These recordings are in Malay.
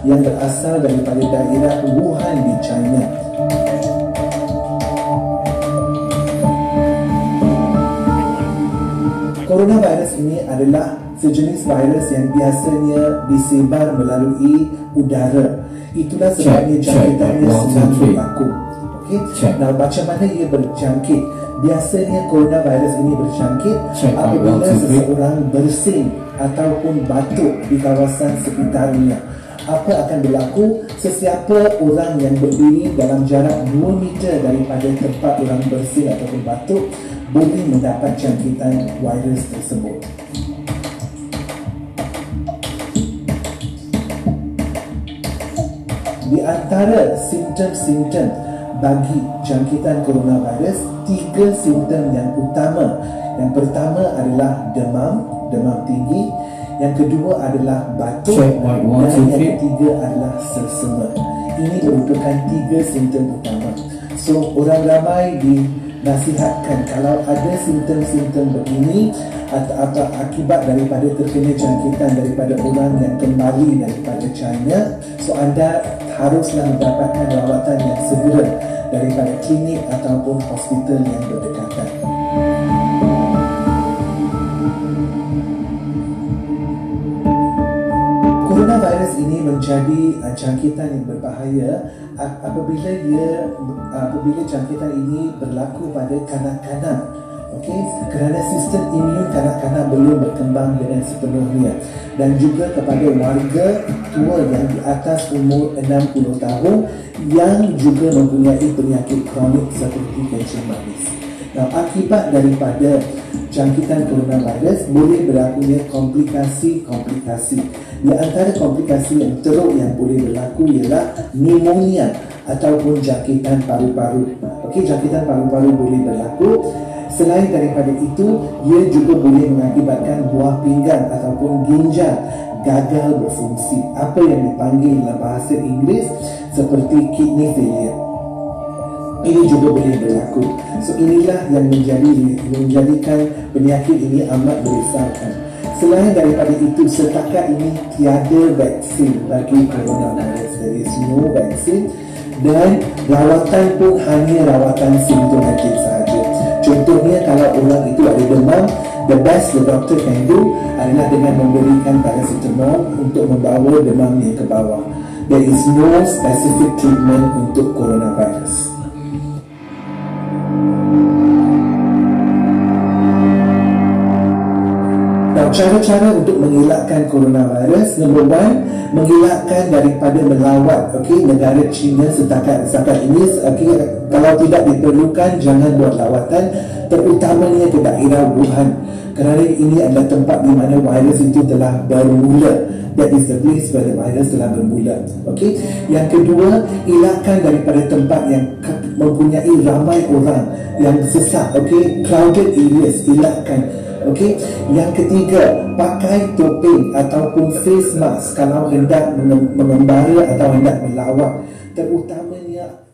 yang berasal daripada daerah Wuhan di China. Coronavirus ini adalah sejenis virus yang biasanya disebar melalui udara. Itulah sebabnya jangkitannya senang berlaku. Okay? Nah, macam mana ia berjangkit? Biasanya coronavirus ini berjangkit apabila seseorang bersin ataupun batuk di kawasan sekitarnya. Apa akan berlaku? Sesiapa orang yang berdiri dalam jarak 2 meter daripada tempat orang bersin ataupun batuk boleh mendapat jangkitan virus tersebut. Di antara simptom-simptom bagi jangkitan coronavirus, 3 simptom yang utama. Yang pertama adalah demam tinggi. Yang kedua adalah batuk. Dan yang ketiga adalah sersema. Ini merupakan 3 simptom utama. So, orang ramai dinasihatkan kalau ada simptom-simptom begini atau akibat daripada terkena jangkitan daripada orang yang kembali daripada China, so anda haruslah mendapatkan rawatan yang segera daripada klinik ataupun hospital yang berdekatan. Coronavirus ini menjadi jangkitan yang berbahaya apabila jangkitan ini berlaku pada kanak-kanak. Okey, kerana sistem imun kanak-kanak belum berkembang dengan sepenuhnya, dan juga kepada warga tua yang di atas umur 60 tahun yang juga mempunyai penyakit kronik seperti kencing manis. Nah, akibat daripada jangkitan coronavirus boleh berlakunya komplikasi-komplikasi. Di antara komplikasi yang teruk yang boleh berlaku ialah pneumonia ataupun jangkitan paru-paru. Okey, jangkitan paru-paru boleh berlaku. Selain daripada itu, ia juga boleh mengakibatkan buah pinggang ataupun ginjal gagal berfungsi, apa yang dipanggil dalam bahasa Inggeris seperti kidney failure. Ini juga boleh berlaku. So, inilah yang menjadikan penyakit ini amat merisaukan. Selain daripada itu, setakat ini tiada vaksin bagi coronavirus. There is no vaccine, dan rawatan pun hanya rawatan simptomatik sahaja. Contohnya, kalau orang itu ada demam, the best the doctor can do adalah dengan memberikan paracetamol untuk membawa demamnya ke bawah. There is no specific treatment untuk coronavirus. Cara-cara untuk mengelakkan coronavirus, number 1, mengelakkan daripada melawat negara China setakat ini. Kalau tidak diperlukan, jangan buat lawatan, terutamanya ke daerah Wuhan, kerana ini adalah tempat di mana virus itu telah bermula. That is the place where the virus telah bermula. Yang kedua, elakkan daripada tempat yang mempunyai ramai orang yang sesak. Crowded areas, elakkan. Yang ketiga, pakai topeng ataupun face mask kalau hendak mengembara atau hendak melawat, terutamanya.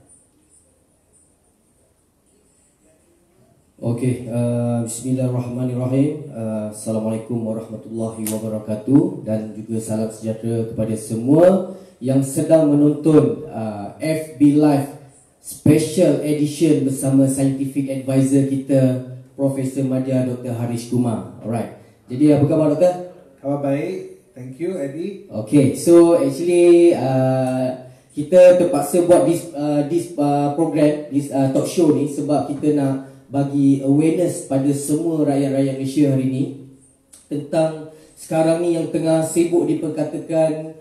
Bismillahirrahmanirrahim. Assalamualaikum warahmatullahi wabarakatuh, dan juga salam sejahtera kepada semua yang sedang menonton FB Live Special Edition bersama Scientific Advisor kita, Profesor Madya Dr. Harish Kumar. Alright. Jadi apa khabar, Doktor? Khabar baik. Thank you, Eddie. Okay, so actually kita terpaksa buat this program, this talk show ni sebab kita nak bagi awareness pada semua rakyat-rakyat Malaysia hari ni tentang sekarang ni yang tengah sibuk diperkatakan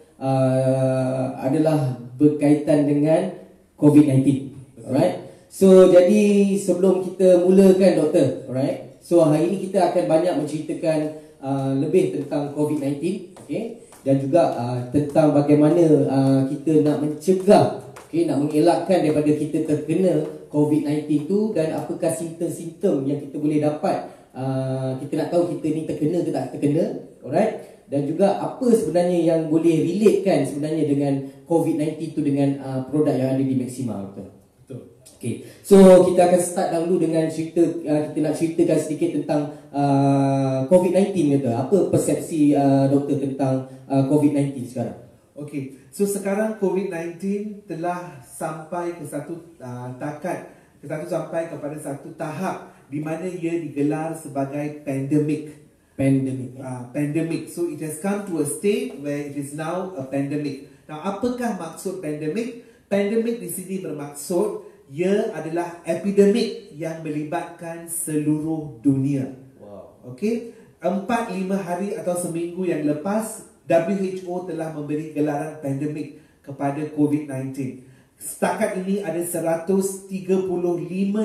adalah berkaitan dengan COVID-19. Alright. So, jadi sebelum kita mulakan, Doktor, alright, so hari ini kita akan banyak menceritakan lebih tentang COVID-19, dan juga tentang bagaimana kita nak mencegah, nak mengelakkan daripada kita terkena COVID-19 tu, dan apakah simptom-simptom yang kita boleh dapat. Kita nak tahu kita ni terkena ke tak terkena, alright, dan juga apa sebenarnya yang boleh relatekan sebenarnya dengan COVID-19 tu dengan produk yang ada di Maxima, Doktor. Okay. So kita akan start dahulu dengan cerita, kita nak ceritakan sedikit tentang COVID-19 kata. Apa persepsi doktor tentang COVID-19 sekarang? Okey, so sekarang COVID-19 telah sampai ke satu sampai kepada satu tahap di mana ia digelar sebagai pandemik. Pandemic. So it has come to a state where it is now a pandemic. Now, apakah maksud pandemik? Pandemik di sini bermaksud ia adalah epidemik yang melibatkan seluruh dunia. Wow. Okey, 4-5 hari atau seminggu yang lepas, WHO telah memberi gelaran pandemik kepada COVID-19. Setakat ini ada 135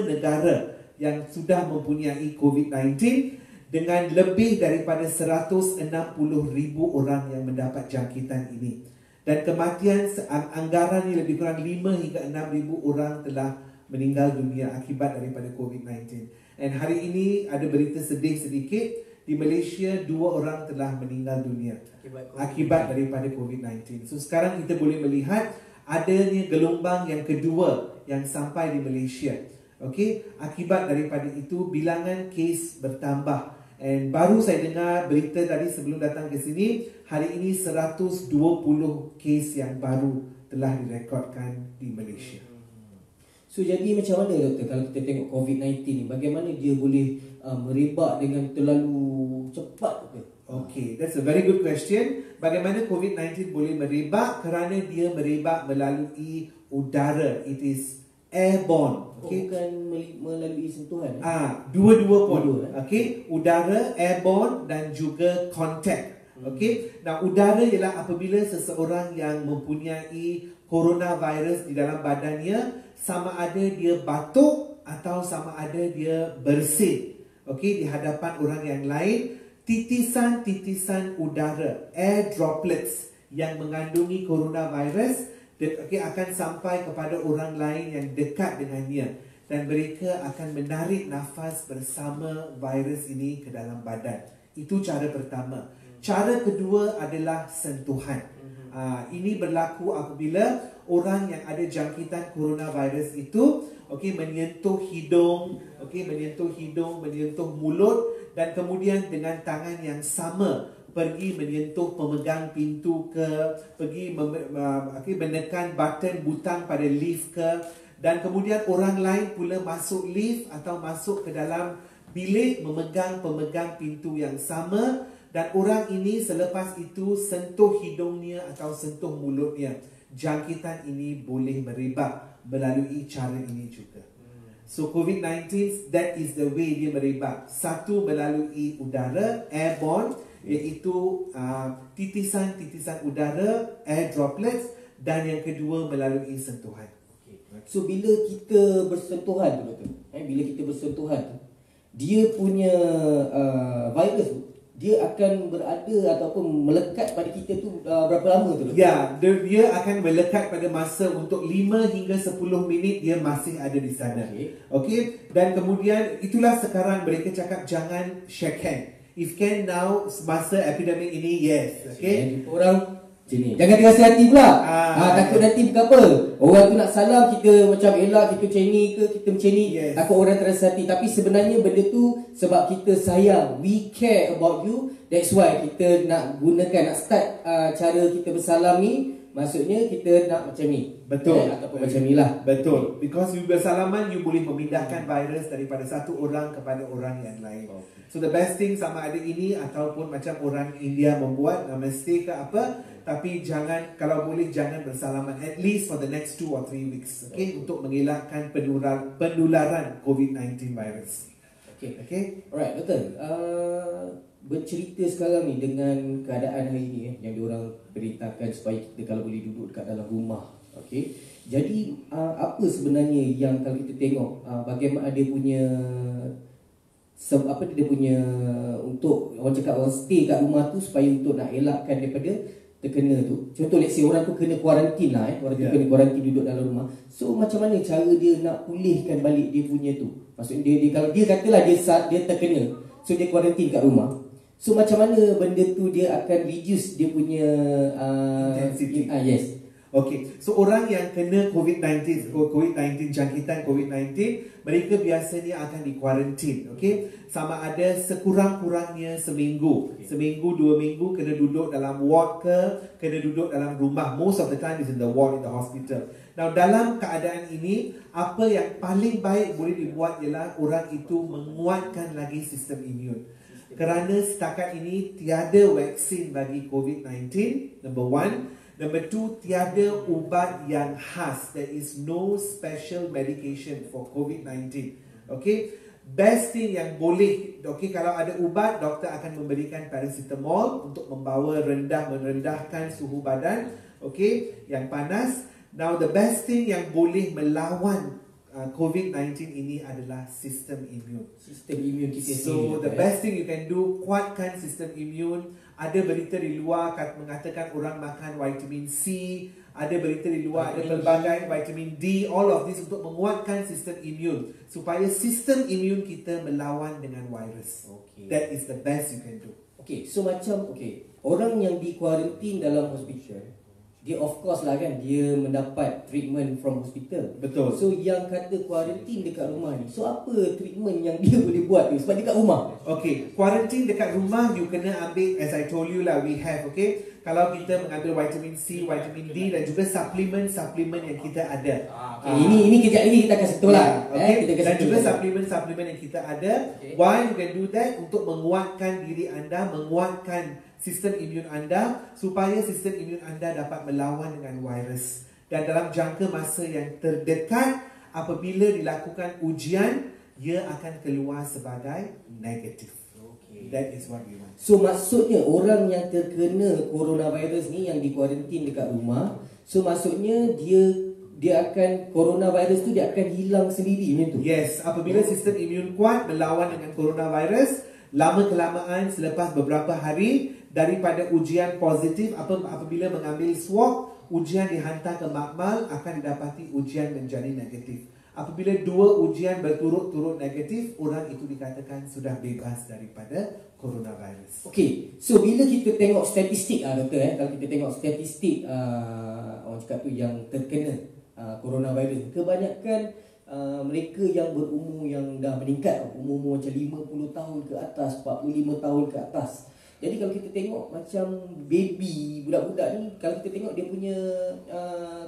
negara yang sudah mempunyai COVID-19 dengan lebih daripada 160,000 orang yang mendapat jangkitan ini. Dan kematian anggarannya lebih kurang 5 hingga 6,000 orang telah meninggal dunia akibat daripada COVID-19. Dan hari ini ada berita sedih sedikit. Di Malaysia 2 orang telah meninggal dunia akibat daripada COVID-19. So sekarang kita boleh melihat adanya gelombang yang kedua yang sampai di Malaysia. Okey, akibat daripada itu bilangan kes bertambah. And baru saya dengar berita tadi sebelum datang ke sini, hari ini 120 kes yang baru telah direkodkan di Malaysia. So jadi macam mana doktor kalau kita tengok COVID-19 ni, bagaimana dia boleh merebak dengan terlalu cepat? Okay, that's a very good question. Bagaimana COVID-19 boleh merebak? Kerana dia merebak melalui udara. It is airborne. Okay. Bukan melalui sentuhan. Dua-dua pun. Okay, udara, airborne dan juga contact. Okay. Nah, udara ialah apabila seseorang yang mempunyai coronavirus di dalam badannya, sama ada dia batuk atau sama ada dia bersin, okey, di hadapan orang yang lain, titisan-titisan udara, air droplets yang mengandungi coronavirus, okey, akan sampai kepada orang lain yang dekat dengannya dan mereka akan menarik nafas bersama virus ini ke dalam badan. Itu cara pertama. Cara kedua adalah sentuhan. Ini berlaku apabila orang yang ada jangkitan coronavirus itu menyentuh hidung, menyentuh mulut dan kemudian dengan tangan yang sama pergi menyentuh pemegang pintu pergi menekan button butang pada lift dan kemudian orang lain pula masuk lift atau masuk ke dalam bilik pemegang pintu yang sama. Dan orang ini selepas itu sentuh hidungnya atau sentuh mulutnya. Jangkitan ini boleh merebak melalui cara ini juga. So COVID-19, that is the way dia merebak. Satu melalui udara, airborne, iaitu titisan-titisan udara, air droplets. Dan yang kedua melalui sentuhan. So bila kita bersentuhan, bila kita bersentuhan, dia punya virus tu, dia akan berada ataupun melekat pada kita tu berapa lama tu? Ya, dia akan melekat pada masa untuk 5 hingga 10 minit dia masih ada di sana. Okey. Dan kemudian itulah sekarang mereka cakap jangan shake hand. If can now semasa epidemik ini, yes. Okey. Orang sini. Jangan terasa hati pula. Takut nanti apa? Orang tu nak salam kita macam elak, kita macam ni ke, kita macam ni. Yes. Takut orang terasa hati. Tapi sebenarnya benda tu sebab kita sayang. We care about you. That's why kita nak gunakan, nak start cara kita bersalam ni. Maksudnya kita nak macam ni. Betul. Ataupun macam ni lah. Betul. Because you bersalaman, you boleh memindahkan virus daripada satu orang kepada orang yang lain. So the best thing sama ada ini ataupun macam orang India membuat namaste ke apa, tapi jangan, kalau boleh jangan bersalaman at least for the next 2 or 3 weeks, untuk mengelakkan penularan COVID-19 virus. Okay. Alright, betul. Bercerita sekarang ni dengan keadaan hari ni yang diorang beritakan supaya kita kalau boleh duduk dekat dalam rumah. Okay. Jadi apa sebenarnya yang kalau kita tengok bagaimana dia punya untuk orang cakap orang stay kat rumah tu supaya untuk nak elakkan daripada terkena tu. Contoh let's say orang tu kena kuarantin lah orang tu kena kuarantin duduk dalam rumah. So macam mana cara dia nak pulihkan balik dia punya tu? Maksudnya dia kalau dia katalah dia terkena, so dia kuarantin kat rumah. So macam mana benda tu dia akan reduce dia punya intensity. Yes. Okey, so orang yang kena COVID-19, jangkitan COVID-19, mereka biasanya akan dikuarantin, okey? Sama ada sekurang-kurangnya seminggu, 2 minggu kena duduk dalam ward ke, kena duduk dalam rumah. Most of the time is in the ward in the hospital. Now, dalam keadaan ini, apa yang paling baik boleh dibuat ialah orang itu menguatkan lagi sistem imun. Kerana setakat ini tiada vaksin bagi COVID-19, number one. Number two, tiada ubat yang khas. There is no special medication for COVID-19. Okay, best thing yang boleh, okay, kalau ada ubat, doktor akan memberikan paracetamol untuk merendahkan suhu badan, okay, yang panas. Now, the best thing yang boleh melawan COVID-19 ini adalah sistem imun. Sistem imun kita sendiri. So, the best thing you can do, kuatkan sistem imun. Ada berita di luar mengatakan orang makan vitamin C, ada berita di luar ada pelbagai vitamin D, all of this untuk menguatkan sistem imun supaya sistem imun kita melawan dengan virus. Okay. That is the best you can do. Okay, so macam orang yang di kuarantin dalam hospital, dia of course lah kan, dia mendapat treatment from hospital. Betul. So yang kata kuarantin dekat rumah ni, so apa treatment yang dia boleh buat tu sebab dekat rumah? Okay, kuarantin dekat rumah you kena ambil, as I told you lah, we have, okay, kalau kita mengambil vitamin C, vitamin D dan juga suplemen yang kita ada. Ini kejap lagi kita akan sentuh lah. Dan juga suplemen yang kita ada. Why you can do that? Untuk menguatkan diri anda, menguatkan sistem imun anda supaya sistem imun anda dapat melawan dengan virus. Dan dalam jangka masa yang terdekat, apabila dilakukan ujian, ia akan keluar sebagai negatif. That is what we want. So maksudnya orang yang terkena coronavirus ni yang dikuarantin dekat rumah, so maksudnya dia akan, coronavirus tu dia akan hilang sendiri macam tu. Yes, apabila sistem imun kuat melawan dengan coronavirus, lama kelamaan selepas beberapa hari daripada ujian positif, apabila mengambil swab, ujian dihantar ke makmal, akan didapati ujian menjadi negatif. Apabila 2 ujian berturut-turut negatif, orang itu dikatakan sudah bebas daripada coronavirus. Okay, so bila kita tengok statistik doktor, kalau kita tengok statistik orang cakap tu yang terkena coronavirus, kebanyakan mereka yang berumur yang dah meningkat, umur macam 50 tahun ke atas, 45 tahun ke atas. Jadi kalau kita tengok macam baby, budak-budak ni, kalau kita tengok dia punya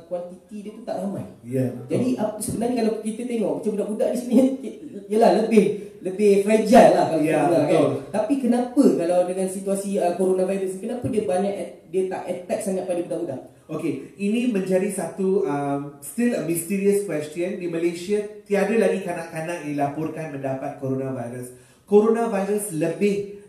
kuantiti dia tu tak ramai. Ya, betul. Jadi sebenarnya kalau kita tengok macam budak-budak di sini yalah lebih fragile lah kalau kita bilang kan. Tapi kenapa kalau dengan situasi coronavirus, kenapa dia tak attack sangat pada budak-budak? Okay, ini menjadi satu still a mysterious question. Di Malaysia tiada lagi kanak-kanak yang dilaporkan mendapat coronavirus. Coronavirus lebih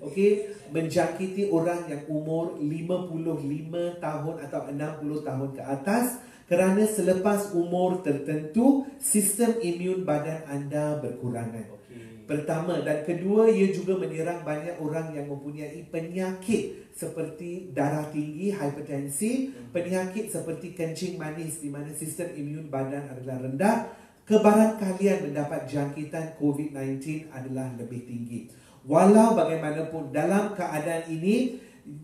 menjangkiti orang yang umur 55 tahun atau 60 tahun ke atas, kerana selepas umur tertentu sistem imun badan anda berkurangan. Pertama, dan kedua, ia juga menyerang banyak orang yang mempunyai penyakit seperti darah tinggi, hipertensi, penyakit seperti kencing manis di mana sistem imun badan adalah rendah. Kebarangkalian mendapat jangkitan COVID-19 adalah lebih tinggi. Walau bagaimanapun, dalam keadaan ini,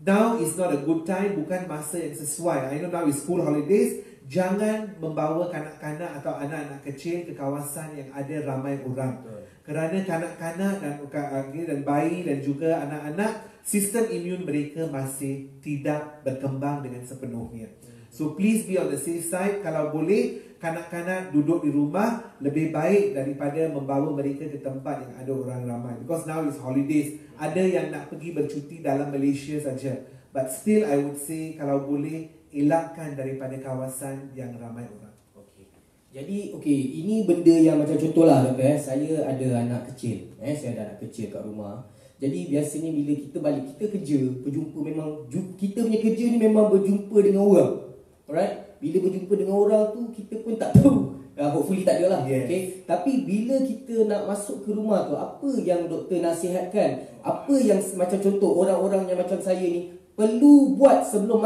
now is not a good time, bukan masa yang sesuai. I know now is school holidays. Jangan membawa kanak-kanak atau anak-anak kecil ke kawasan yang ada ramai orang. Kerana kanak-kanak dan bayi dan juga anak-anak, sistem imun mereka masih tidak berkembang dengan sepenuhnya. So please be on the safe side. Kalau boleh, kanak-kanak duduk di rumah lebih baik daripada membawa mereka ke tempat yang ada orang ramai. Because now is holidays. Ada yang nak pergi bercuti dalam Malaysia saja. But still I would say kalau boleh elakkan daripada kawasan yang ramai orang. Jadi ini benda yang macam contohlah doktor, saya ada anak kecil, saya ada anak kecil kat rumah. Jadi biasanya bila kita balik, kita kerja, berjumpa, memang kita punya kerja ni memang berjumpa dengan orang. Alright? Bila berjumpa dengan orang tu, kita pun tak tahu. Hopefully tak ada lah. Yes. Tapi bila kita nak masuk ke rumah tu, apa yang doktor nasihatkan? Apa yang macam contoh orang-orang yang macam saya ni perlu buat sebelum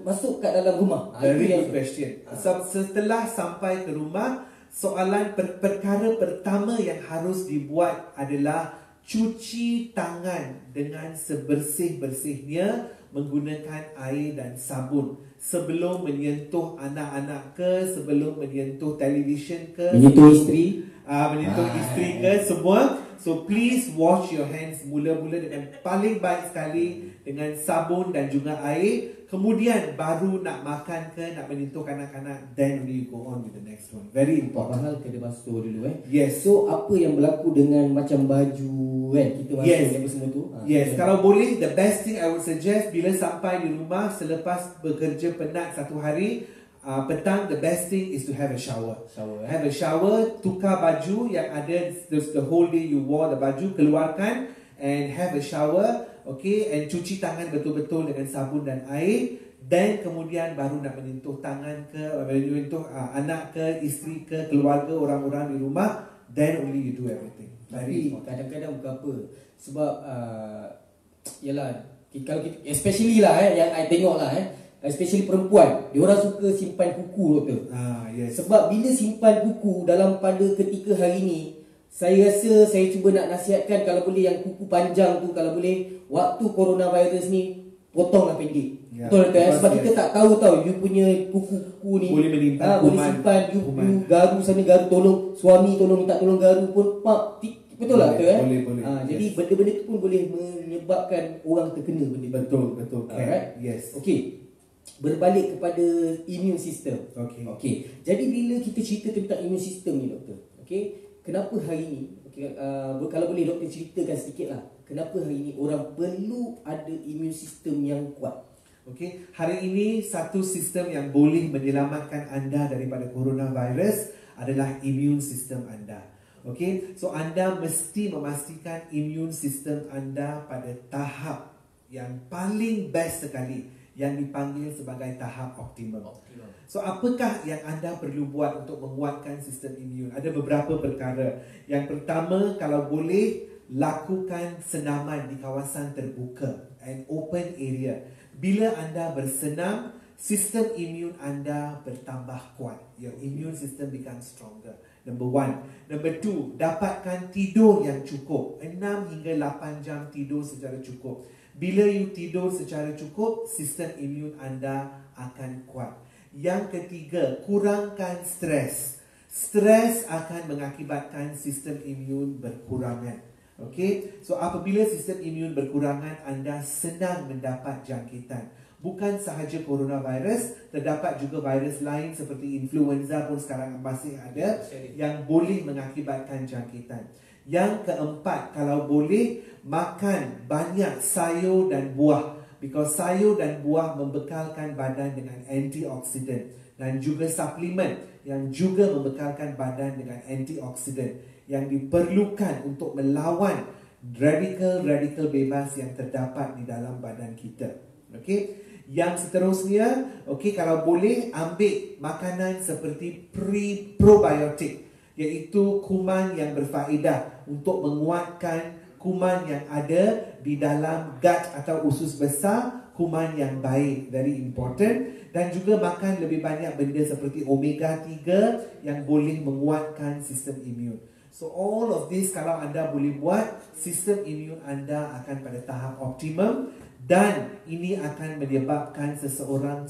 masuk kat dalam rumah? Very good question. Setelah sampai ke rumah, soalan perkara pertama yang harus dibuat adalah cuci tangan dengan sebersih-bersihnya menggunakan air dan sabun sebelum menyentuh anak-anak ke, sebelum menyentuh televisyen ke, menyentuh isteri, menyentuh isteri ke, semua. So please wash your hands mula-mula dengan paling baik sekali dengan sabun dan juga air. Kemudian baru nak makan ke, nak menyentuh kanak-kanak, then only you go on with the next one. Very important. mahal kena basuh dulu Yes. So apa yang berlaku dengan macam baju kan, kita basuh Yes. apa semua tu? Yes, kalau boleh, the best thing I would suggest bila sampai di rumah selepas bekerja penat satu hari, petang, the best thing is to have a shower. Have a shower, tukar baju yang ada the whole day you wore the baju, keluarkan and have a shower, okay, and cuci tangan betul-betul dengan sabun dan air. Then kemudian baru nak menyentuh tangan ke, menyentuh anak ke, isteri ke, keluarga, orang-orang di rumah. Then only you do everything. Tapi kadang-kadang bukan apa, sebab yalah, kalau kita, especially lah yang I tengok lah especially perempuan, dia orang suka simpan kuku doktor. Yes. Sebab bila simpan kuku dalam pada ketika hari ni, saya rasa saya cuba nak nasihatkan kalau boleh yang kuku panjang tu, kalau boleh waktu coronavirus ni potonglah pendek. Betul tak? Sebab kita tak tahu you punya kuku-kuku ni boleh menyimpan boleh simpan you garu sana, garu tolong suami, tolong minta tolong garu pun betul lah tu boleh. Jadi benda-benda tu pun boleh menyebabkan orang terkena benda. Betul. Alright? Yes. Okey. Berbalik kepada immune system. Okey. Jadi bila kita cerita tentang immune system ni doktor, okey, kenapa hari ni, kalau boleh doktor ceritakan sedikit lah, kenapa hari ni orang perlu ada immune system yang kuat? Okey, hari ini satu sistem yang boleh menyelamatkan anda daripada coronavirus adalah immune system anda. Okey, so anda mesti memastikan immune system anda pada tahap yang paling best sekali, yang dipanggil sebagai tahap optimum. So apakah yang anda perlu buat untuk menguatkan sistem imun? Ada beberapa perkara. Yang pertama, kalau boleh, lakukan senaman di kawasan terbuka, an open area. Bila anda bersenam, sistem imun anda bertambah kuat. Your immune system becomes stronger. Number one. Number two, dapatkan tidur yang cukup. 6 hingga 8 jam tidur secara cukup. Bila you tidur secara cukup, sistem imun anda akan kuat. Yang ketiga, kurangkan stres. Stres akan mengakibatkan sistem imun berkurangan. Okay, so apabila sistem imun berkurangan, anda senang mendapat jangkitan. Bukan sahaja coronavirus, terdapat juga virus lain seperti influenza pun sekarang masih ada yang boleh mengakibatkan jangkitan. Yang keempat, kalau boleh, makan banyak sayur dan buah. Because sayur dan buah membekalkan badan dengan antioksidan. Dan juga suplemen yang juga membekalkan badan dengan antioksidan yang diperlukan untuk melawan radikal-radikal bebas yang terdapat di dalam badan kita. Okey. Yang seterusnya, okey, kalau boleh ambil makanan seperti probiotik, iaitu kuman yang berfaedah untuk menguatkan kuman yang ada di dalam gut atau usus besar, kuman yang baik, very important. Dan juga makan lebih banyak benda seperti omega 3 yang boleh menguatkan sistem imun. So all of this kalau anda boleh buat, sistem imun anda akan pada tahap optimum. Dan ini akan menyebabkan seseorang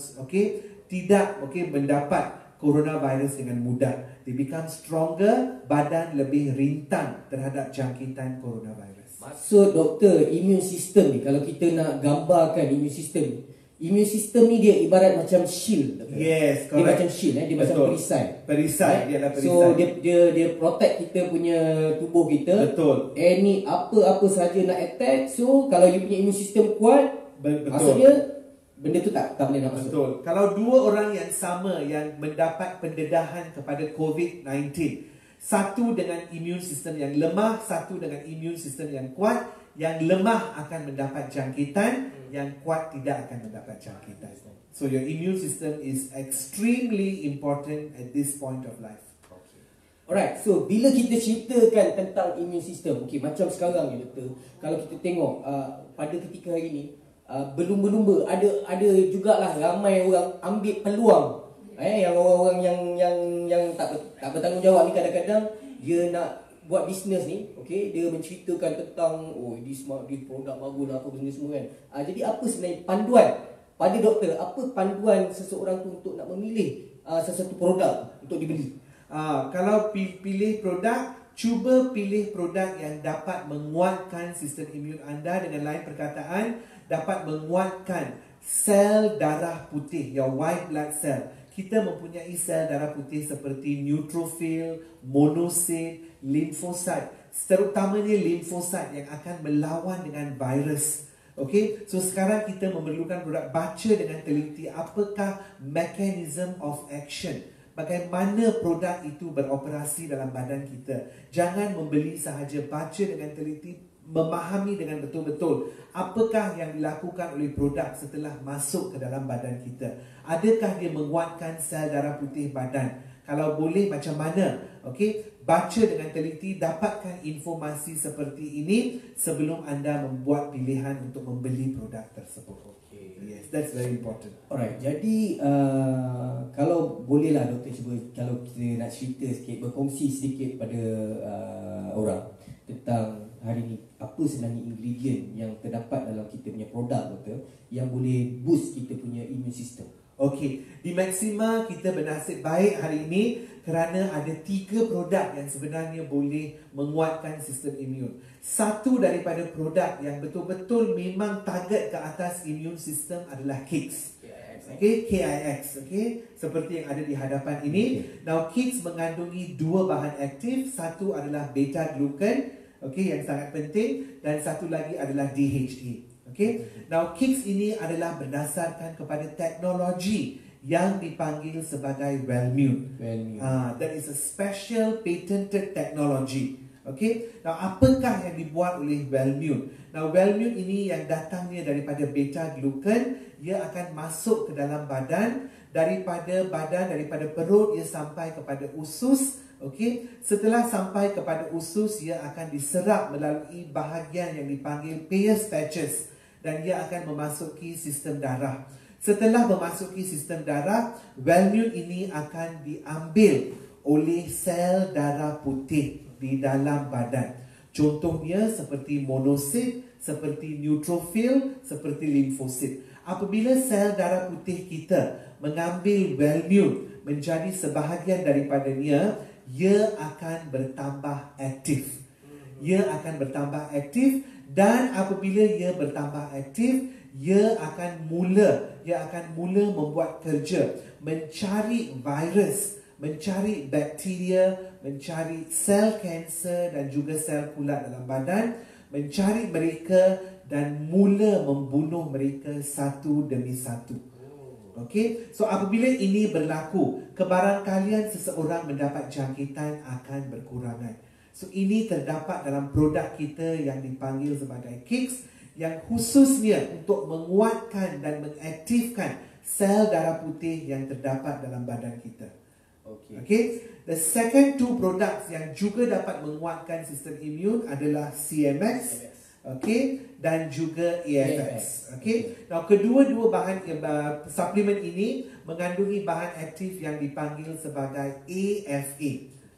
tidak mendapat coronavirus dengan mudah. They become stronger, badan lebih rintang terhadap jangkitan coronavirus. Maksud doktor, immune system ni, kalau kita nak gambarkan immune system ni dia ibarat macam shield. Doktor. Yes, correct. Dia macam shield, dia macam perisai. Perisai, dia adalah perisai. So dia protect kita punya tubuh kita. Betul. Any apa saja nak attack. So kalau you punya immune system kuat, betul. Maksudnya benda tu tak boleh nak masuk. Betul. Kalau dua orang yang sama yang mendapat pendedahan kepada COVID-19, satu dengan immune system yang lemah, satu dengan immune system yang kuat, yang lemah akan mendapat jangkitan, yang kuat tidak akan mendapat jangkitan. So your immune system is extremely important at this point of life. Alright, so bila kita ceritakan tentang immune system, macam sekarang ni doktor, kalau kita tengok pada ketika hari ni, berlumba-lumba, ada jugalah ramai orang ambil peluang. Yang orang-orang yang tak bertanggungjawab ni kadang-kadang dia nak buat bisnes ni, okey, dia menceritakan tentang this produk bagus lah, apa benda semua kan. Jadi apa sebenarnya panduan pada doktor, apa panduan seseorang tu untuk nak memilih sesuatu produk untuk dibeli? Kalau pilih produk, cuba pilih produk yang dapat menguatkan sistem imun anda. Dengan lain perkataan, dapat menguatkan sel darah putih, your white blood cell. Kita mempunyai sel darah putih seperti neutrophil, monosit, limfosit, terutamanya limfosit yang akan melawan dengan virus. Okey, so sekarang kita memerlukan produk. Baca dengan teliti apakah mechanism of action, bagaimana produk itu beroperasi dalam badan kita. Jangan membeli sahaja, baca dengan teliti, memahami dengan betul-betul apakah yang dilakukan oleh produk setelah masuk ke dalam badan kita. Adakah dia menguatkan sel darah putih badan? Kalau boleh, macam mana? Okey, baca dengan teliti, dapatkan informasi seperti ini sebelum anda membuat pilihan untuk membeli produk tersebut. Okay. Yes, that's very important. Alright, jadi kalau bolehlah doktor cuba, kalau kita nak cerita sikit, berkongsi sedikit pada orang tentang hari ni apa sebenarnya ingredient yang terdapat dalam kita punya produk doktor yang boleh boost kita punya immune system. Okey, di Maxima kita bernasib baik hari ini kerana ada 3 produk yang sebenarnya boleh menguatkan sistem imun. Satu daripada produk yang betul-betul memang target ke atas immune system adalah KICS. Okay, KIX, okay, seperti yang ada di hadapan ini. Now, KICS mengandungi 2 bahan aktif. Satu adalah beta glucan, okay, yang sangat penting, dan satu lagi adalah DHA. Okay, now KICS ini adalah berdasarkan kepada teknologi yang dipanggil sebagai Wellmune. That is a special patented technology. Okay, now apakah yang dibuat oleh Wellmune? Now Wellmune ini yang datangnya daripada beta glucan, ia akan masuk ke dalam badan, daripada perut ia sampai kepada usus. Okey, setelah sampai kepada usus, ia akan diserap melalui bahagian yang dipanggil Peyer's patches dan ia akan memasuki sistem darah. Setelah memasuki sistem darah, Wellmune ini akan diambil oleh sel darah putih di dalam badan. Contohnya seperti monosit, seperti neutrophil, seperti limfosit. Apabila sel darah putih kita mengambil Wellmune menjadi sebahagian daripadanya, ia akan bertambah aktif. Ia akan bertambah aktif, dan apabila ia bertambah aktif, ia akan mula membuat kerja mencari virus, mencari bakteria, mencari sel kanser dan juga sel kulat dalam badan, mencari mereka dan mula membunuh mereka satu demi satu. Okey, so apabila ini berlaku, kebarangkalian seseorang mendapat jangkitan akan berkurangan. So ini terdapat dalam produk kita yang dipanggil sebagai KICS, yang khususnya untuk menguatkan dan mengaktifkan sel darah putih yang terdapat dalam badan kita. Okay. The second 2 products yang juga dapat menguatkan sistem imun adalah CMX, okay, dan juga AFX. Okay. Now kedua-dua bahan suplemen ini mengandungi bahan aktif yang dipanggil sebagai AFA.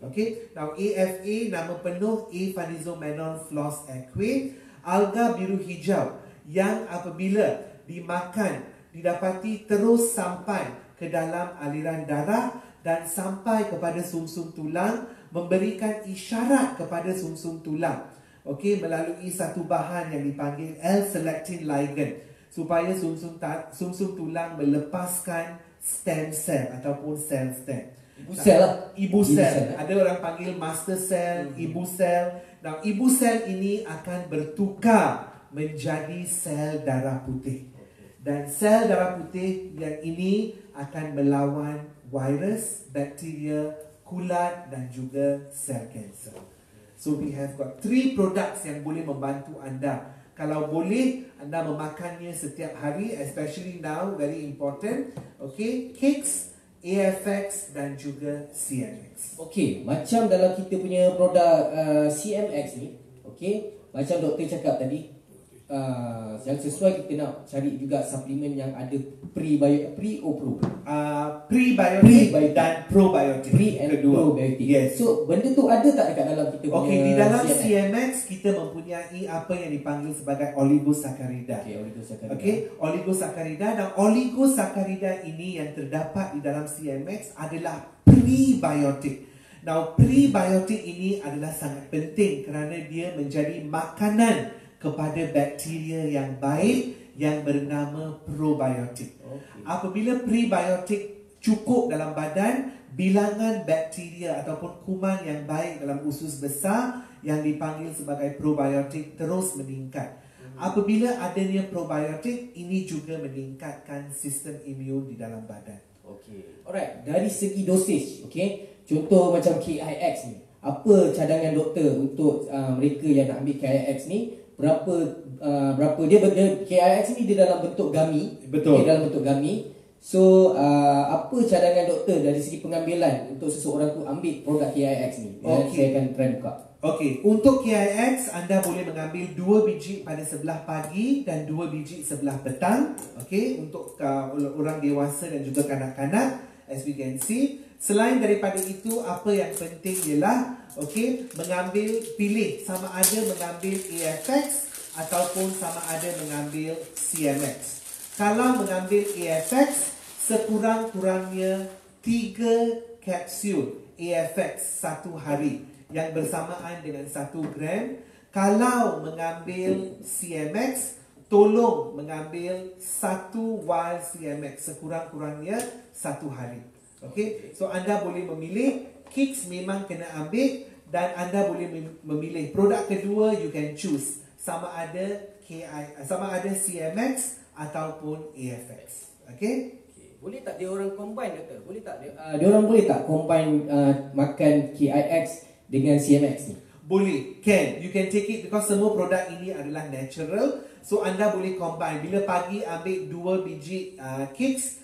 Okay. Now AFA nama penuh A-Phanizomanol Floss Aquate, alga biru hijau yang apabila dimakan didapati terus sampai ke dalam aliran darah dan sampai kepada sumsum tulang, memberikan isyarat kepada sumsum tulang, okey, melalui satu bahan yang dipanggil L-selectin ligand, supaya sumsum tulang melepaskan stem cell ataupun sel stem. Ibu sel lah. Ibu sel. Ada orang panggil master cell, ibu sel. Nah, ibu sel ini akan bertukar menjadi sel darah putih. Dan sel darah putih yang ini akan melawan virus, bakteria, kulat dan juga sel kanser. So we have got 3 products yang boleh membantu anda. Kalau boleh, anda memakannya setiap hari, especially now, very important. Okay, KICS, AFX dan juga CMX. Okay, macam dalam kita punya produk CMX ni, okay, macam doktor cakap tadi, yang sesuai, kita nak cari juga suplemen yang ada pre or pro. Prebiotik dan probiotik. Pre and probiotik. Yes. So benda tu ada tak dekat dalam kita punya Okey, di dalam CMX kita mempunyai apa yang dipanggil sebagai oligosakarida. Oligosakarida dan oligosakarida ini yang terdapat di dalam CMX adalah prebiotik. Now, prebiotik ini adalah sangat penting kerana dia menjadi makanan kepada bakteria yang baik yang bernama probiotik. Apabila prebiotik cukup dalam badan, bilangan bakteria ataupun kuman yang baik dalam usus besar yang dipanggil sebagai probiotik terus meningkat. Apabila adanya probiotik, ini juga meningkatkan sistem imun di dalam badan. Alright, dari segi dosage, contoh macam KIX ni, apa cadangan doktor untuk mereka yang nak ambil KIX ni? Berapa dia KIX ni dia dalam bentuk gummy. Betul. Dia dalam bentuk gummy. So apa cadangan doktor dari segi pengambilan untuk seseorang tu ambil produk KIX ni? Saya akan try buka. Untuk KIX anda boleh mengambil 2 biji pada sebelah pagi dan 2 biji sebelah petang. Untuk orang dewasa dan juga kanak-kanak, as we can see. Selain daripada itu, apa yang penting ialah pilih sama ada mengambil AFX ataupun sama ada mengambil CMX. Kalau mengambil AFX, sekurang-kurangnya 3 kapsul AFX satu hari yang bersamaan dengan 1 gram. Kalau mengambil CMX, tolong mengambil 1 vial CMX sekurang-kurangnya 1 hari. So anda boleh memilih. Kicks memang kena ambil dan anda boleh memilih. Produk kedua you can choose sama ada CMX ataupun AFX. Boleh tak dia orang combine, doktor? Boleh tak dia orang boleh tak combine makan KIX dengan CMX ni? Boleh, you can take it because semua produk ini adalah natural. So anda boleh combine. Bila pagi ambil 2 biji Kicks,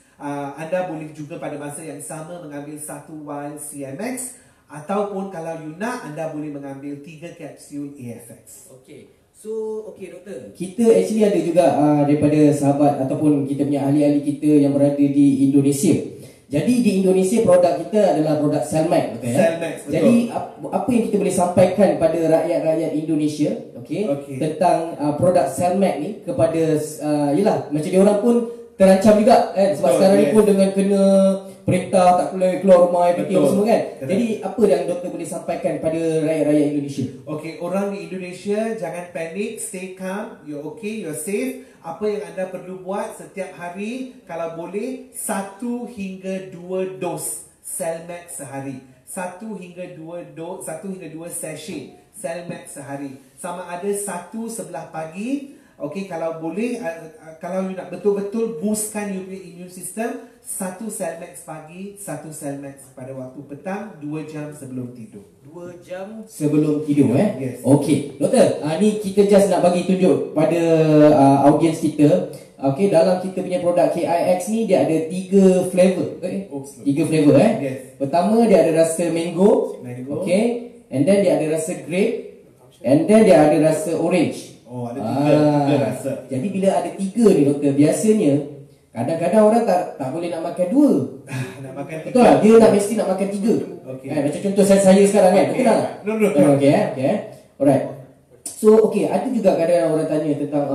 anda boleh juga pada masa yang sama mengambil 1 vial CMX, ataupun kalau you nak, anda boleh mengambil 3 kapsul AFX. So doktor, kita actually ada juga daripada sahabat ataupun kita punya ahli-ahli kita yang berada di Indonesia. Jadi di Indonesia produk kita adalah produk Cellmax, betul ya? Cellmax, betul. Jadi apa yang kita boleh sampaikan pada rakyat-rakyat Indonesia, tentang produk Cellmax ni kepada yalah, macam dia orang pun terancam juga kan, sebab sekarang ni pun dengan kena perintah tak boleh keluar rumah apa semua kan. Jadi apa yang doktor boleh sampaikan pada rakyat-rakyat Indonesia? Orang di Indonesia jangan panik, stay calm, you're safe. Apa yang anda perlu buat setiap hari, kalau boleh 1 hingga 2 dos Cellmax sehari. 1 hingga 2 sachet Cellmax sehari. Sama ada 1 sebelah pagi. Kalau boleh, kalau you nak betul-betul boostkan you punya immune system, 1 Cellmax pagi, 1 Cellmax pada waktu petang, 2 jam sebelum tidur. 2 jam sebelum tidur Yes. Doktor, ni kita just nak bagi tunjuk pada audience kita. Dalam kita punya produk KIX ni dia ada 3 flavor. 3 flavor Yes. Pertama dia ada rasa mango. And then dia ada rasa grape. And then dia ada rasa orange. Ada 3 rasa. Jadi bila ada 3 ni doktor, biasanya kadang-kadang orang tak boleh nak makan 2. Nak makan 3. Betul lah, dia mesti nak makan 3. Macam contoh saya sekarang kan. Betul tak? No. Alright. So ada juga kadang-kadang orang tanya tentang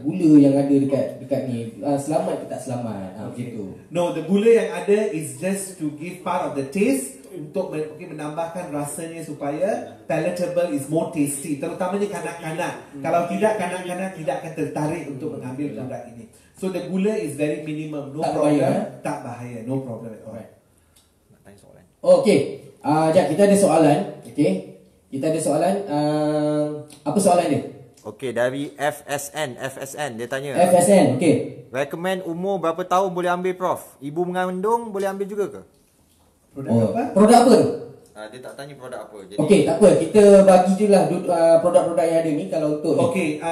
gula yang ada dekat ni. Selamat ke tak selamat? Begitu. No, the gula yang ada is just to give part of the taste, untuk menambahkan rasanya supaya palatable, is more tasty, terutamanya kanak-kanak. Kalau tidak, kanak-kanak tidak akan tertarik untuk mengambil produk ini. So the gula is very minimum, no problem. Tak bahaya, no problem at all. Nak tanya soalan. Kita ada soalan. Kita ada soalan. Apa soalan dia? Dari FSN dia tanya. FSN, recommend umur berapa tahun boleh ambil, Prof? Ibu mengandung boleh ambil juga ke? Produk apa? Produk apa? Dia tak tanya produk apa. Jadi tak apa, kita bagi je lah produk-produk yang ada ni. Kalau untuk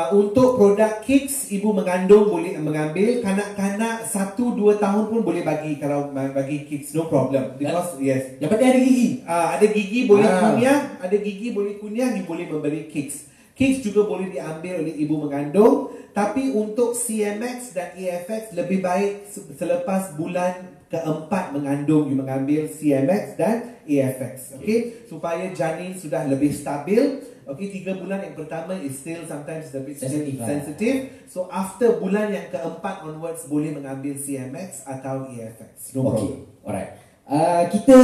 untuk produk Kicks, ibu mengandung boleh mengambil. Kanak-kanak 1-2 tahun pun boleh bagi. Kalau bagi Kicks, no problem. Because yang penting ada gigi. Ada gigi boleh kunyah. Ada gigi boleh kunyah, you boleh memberi Kicks. Kicks juga boleh diambil oleh ibu mengandung, tapi untuk CMX dan EFX lebih baik selepas bulan keempat mengandung you mengambil CMX dan EFX, okay? Supaya janin sudah lebih stabil. Okay, 3 bulan yang pertama is still sometimes a bit sensitive. So after bulan yang keempat onwards boleh mengambil CMX atau EFX. No problem. Alright. Kita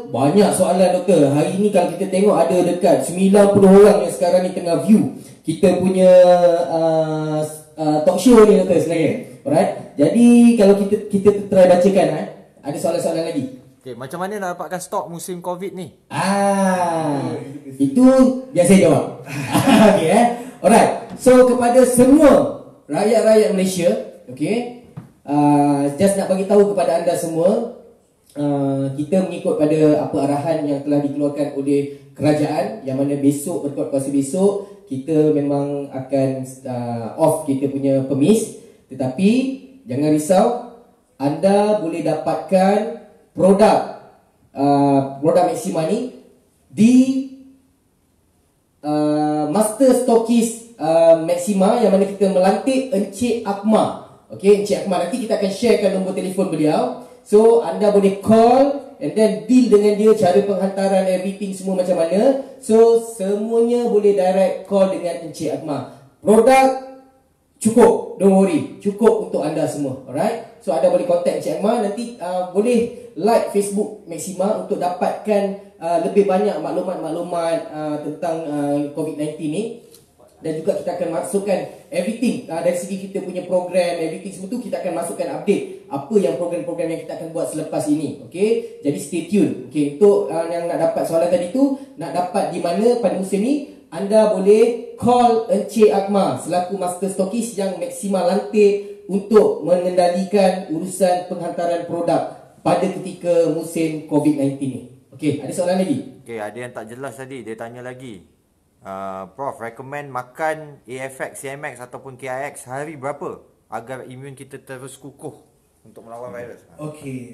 banyak soalan doktor. Hari ni kalau kita tengok ada dekat 90 orang yang sekarang ni tengah view kita punya talk show ni doktor sebenarnya. Alright. Jadi kalau kita try bacakan ada soalan-soalan lagi. Okay, macam mana nak dapatkan stok musim COVID ni? Itu biar saya jawab. Okay, alright. So kepada semua rakyat-rakyat Malaysia, okay, just nak bagi tahu kepada anda semua, kita mengikut pada apa arahan yang telah dikeluarkan oleh kerajaan, yang mana besok, bertuat kuasa besok, kita memang akan off kita punya permis. Tetapi jangan risau, anda boleh dapatkan produk Maxima ni di Master Stockist Maxima, yang mana kita melantik Encik Akmal. Okay, Encik Akmal, nanti kita akan sharekan nombor telefon beliau. So anda boleh call and then deal dengan dia, cara penghantaran, everything semua macam mana. So semuanya boleh direct call dengan Encik Akmal. Produk cukup, don't worry, cukup untuk anda semua. Alright, so anda boleh contact Encik Akmal. Nanti boleh like Facebook Maxima untuk dapatkan lebih banyak maklumat-maklumat tentang COVID-19 ni. Dan juga kita akan masukkan everything dari segi kita punya program, everything semua tu kita akan masukkan update apa yang program-program yang kita akan buat selepas ini. Okay, jadi stay tune. Okay, untuk yang nak dapat soalan tadi tu, nak dapat di mana pada musim ni, anda boleh call Encik Akmal selaku Master Stockist yang Maxima lantik untuk mengendalikan urusan penghantaran produk pada ketika musim COVID-19 ni. Okay, ada soalan lagi? Okay, ada yang tak jelas tadi, dia tanya lagi. Prof, recommend makan AFX, CMX ataupun KIX hari berapa agar imun kita terus kukuh untuk melawan virus? Okey,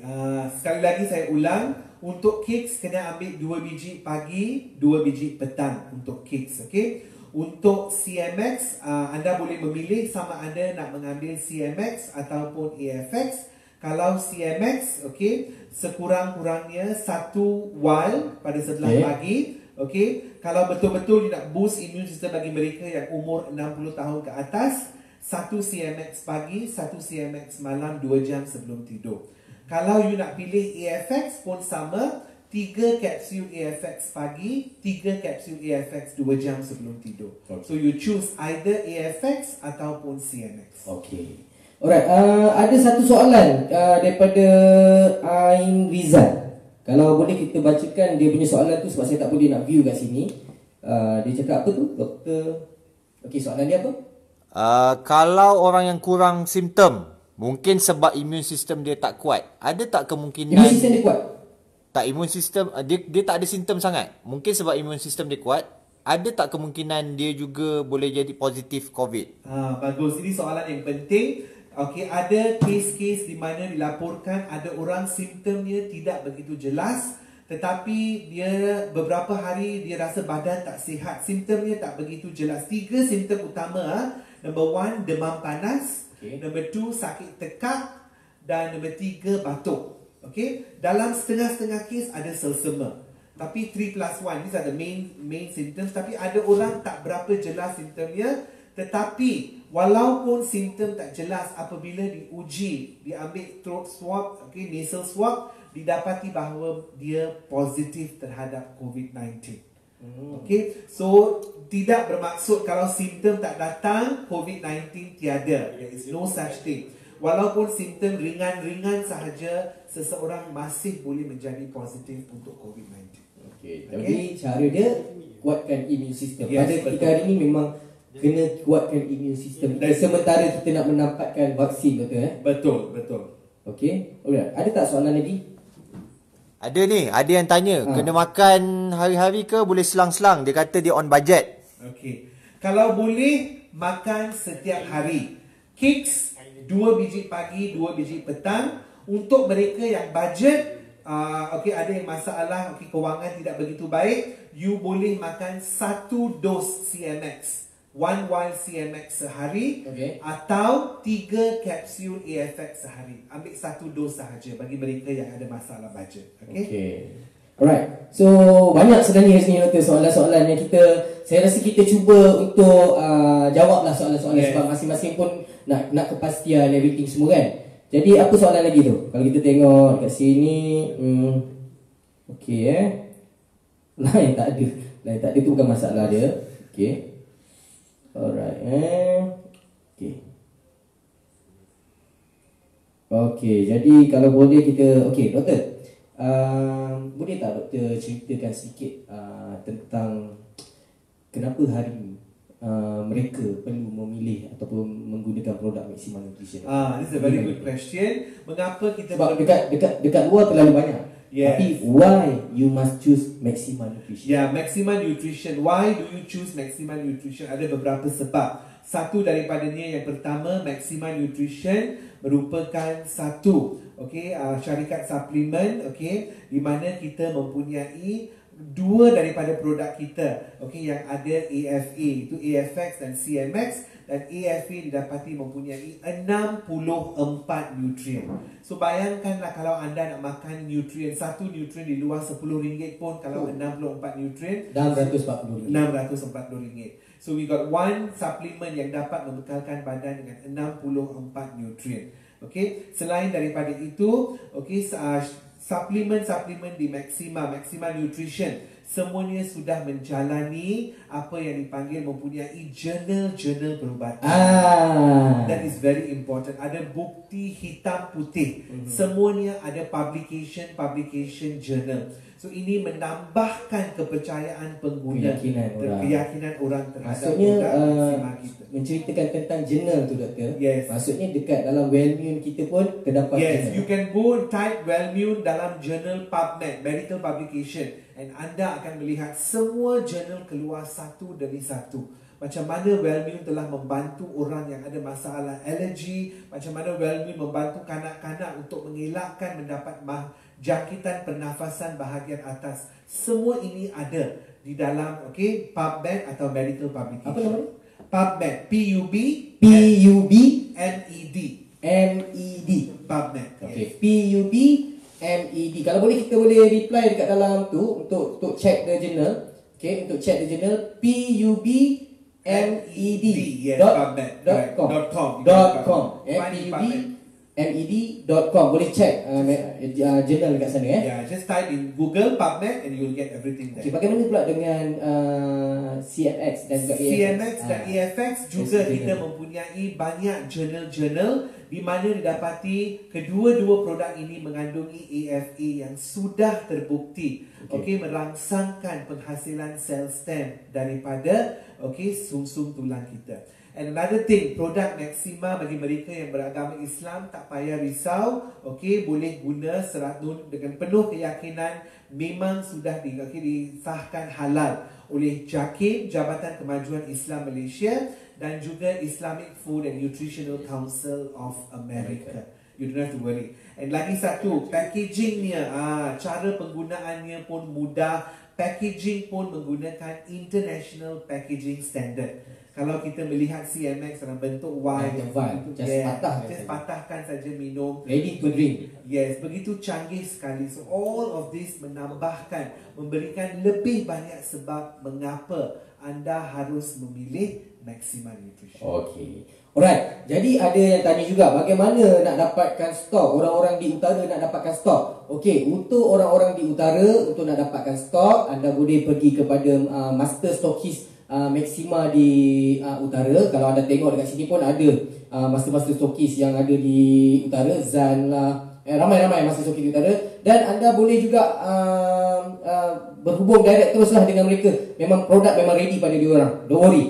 sekali lagi saya ulang, untuk kicks kena ambil 2 biji pagi, 2 biji petang untuk kicks, okey. Untuk CMX, anda boleh memilih sama ada nak mengambil CMX ataupun AFX. Kalau CMX, okey, sekurang-kurangnya 1 vial pada sebelah pagi. Okey, kalau betul-betul you nak boost immune system bagi mereka yang umur 60 tahun ke atas, 1 CMX pagi, 1 CMX malam 2 jam sebelum tidur. Kalau you nak pilih AFX pun sama, 3 kapsul AFX pagi, 3 kapsul AFX 2 jam sebelum tidur. So you choose either AFX ataupun CMX. Okey. Alright, ada satu soalan daripada Ain Rizal. Kalau boleh kita bacakan dia punya soalan tu sebab saya tak boleh nak view kat sini. Dia cakap apa tu, doktor? Okey, soalan dia apa? Kalau orang yang kurang simptom, mungkin sebab immune system dia tak kuat, ada tak kemungkinan immune system dia kuat? Tak, immune system dia tak ada simptom sangat. Mungkin sebab immune system dia kuat, ada tak kemungkinan dia juga boleh jadi positif COVID? Bagus, ini soalan yang penting. Okey, ada kes-kes di mana dilaporkan ada orang simptomnya tidak begitu jelas, tetapi dia beberapa hari dia rasa badan tak sihat, simptomnya tak begitu jelas. 3 simptom utama. Number 1, demam panas. Number 2, sakit tekak. Dan number 3, batuk. Okey, dalam setengah-setengah kes ada selsema. Tapi 3+1, these are the main symptoms. Tapi ada orang tak berapa jelas simptomnya, tetapi walaupun simptom tak jelas, apabila diuji, diambil throat swab, okay, nasal swab, didapati bahawa dia positif terhadap COVID-19. Okay, so tidak bermaksud kalau simptom tak datang, COVID-19 tiada. There is no such thing. Walaupun simptom ringan-ringan sahaja, seseorang masih boleh menjadi positif untuk COVID-19. Okay. Jadi cara dia kuatkan immune system. Yes, pada ketika hari ini memang kena kuatkan immune system. Dan sementara kita nak mendapatkan vaksin, betul Betul, betul. Okey. Alright. Ada tak soalan lagi? Ada ni, ada yang tanya, kena makan hari-hari ke boleh selang-selang? Dia kata dia on budget. Okey. Kalau boleh makan setiap hari. Kicks 2 biji pagi, 2 biji petang. Untuk mereka yang budget, okey, ada yang masalah okey, kewangan tidak begitu baik, you boleh makan 1 dos CMX, 1 vial CMX sehari, atau 3 kapsul AFX sehari. Ambil 1 dos sahaja bagi mereka yang ada masalah bajet. Okey. Alright. So banyak sebenarnya sini Doktor soalan-soalan yang saya rasa kita cuba untuk jawablah soalan-soalan sebab masing-masing pun nak kepastian everything semua kan. Jadi apa soalan lagi tu? Kalau kita tengok kat sini okey Lain tak ada tu bukan masalah dia. Okey. Alright Okey, jadi kalau boleh kita Doktor. Boleh tak Doktor ceritakan sedikit tentang kenapa hari ini mereka perlu memilih ataupun menggunakan produk Maxima Nutrition? This is a very good question. Mengapa kita sebab dekat luar terlalu banyak. Tapi why you must choose Maxima Nutrition? Maxima Nutrition. Why do you choose Maxima Nutrition? Ada beberapa sebab. Satu daripadanya, yang pertama, Maxima Nutrition merupakan satu syarikat suplemen di mana kita mempunyai 2 daripada produk kita yang ada AFA, itu AFX dan CMX, dan AFA didapati mempunyai 64 nutrien. So bayangkanlah kalau anda nak makan nutrien, satu nutrien di luar RM10 pun, kalau 64 nutrien RM640. So we got one supplement yang dapat membekalkan badan dengan 64 nutrien. Selain daripada itu, suplemen-suplemen di Maxima Nutrition, semuanya sudah menjalani apa yang dipanggil mempunyai jurnal perubatan. That is very important. Ada bukti hitam putih. Semuanya ada publication journal. So ini menambahkan kepercayaan pengguna, keyakinan orang terhadap produk kita. Menceritakan tentang jurnal tu Doktor. Maksudnya dekat dalam Wellmune kita pun terdapat jurnal. You can go type Wellmune dalam jurnal PubMed, medical publication, and anda akan melihat semua jurnal keluar satu demi satu. Macam mana Wellmune telah membantu orang yang ada masalah alergi, macam mana Wellmune membantu kanak-kanak untuk mengelakkan mendapat jangkitan pernafasan bahagian atas. Semua ini ada di dalam PubMed atau medical publication. Apa namanya? PubMed, PUBMED. PubMed. PUBMED. Kalau boleh kita boleh reply dekat dalam tu untuk check the journal. Untuk check the journal PUBMED.com. med.com. Boleh check jurnal dekat sana just type in Google PubMed and you'll get everything there. Bagaimana pula dengan CMX dan juga AFX? CMX dan AFX juga kita mempunyai banyak jurnal di mana didapati kedua-dua produk ini mengandungi AFA yang sudah terbukti merangsangkan penghasilan sel stem daripada sumsum tulang kita. And another thing, produk Maxima bagi mereka yang beragama Islam tak payah risau, boleh guna dengan penuh keyakinan, memang sudah disahkan halal oleh JAKIM, Jabatan Kemajuan Islam Malaysia, dan juga Islamic Food and Nutritional Council of America. You don't have to worry. And lagi satu, packagingnya, cara penggunaannya pun mudah. Packaging pun menggunakan international packaging standard. Kalau kita melihat CMX dalam bentuk wine, just patahkan saja minum, ready to drink. Begitu canggih sekali. So all of this menambahkan, memberikan lebih banyak sebab mengapa anda harus memilih Maxima Nutrition. Alright, jadi ada yang tanya juga bagaimana nak dapatkan stok, orang-orang di utara nak dapatkan stok. Untuk orang-orang di utara, untuk nak dapatkan stok, anda boleh pergi kepada master stockist Maxima di utara. Kalau anda tengok dekat sini pun ada master stockist yang ada di utara, Zan lah, ramai-ramai master stockist di utara. Dan anda boleh juga berhubung direct teruslah dengan mereka. Memang produk memang ready pada diorang, don't worry.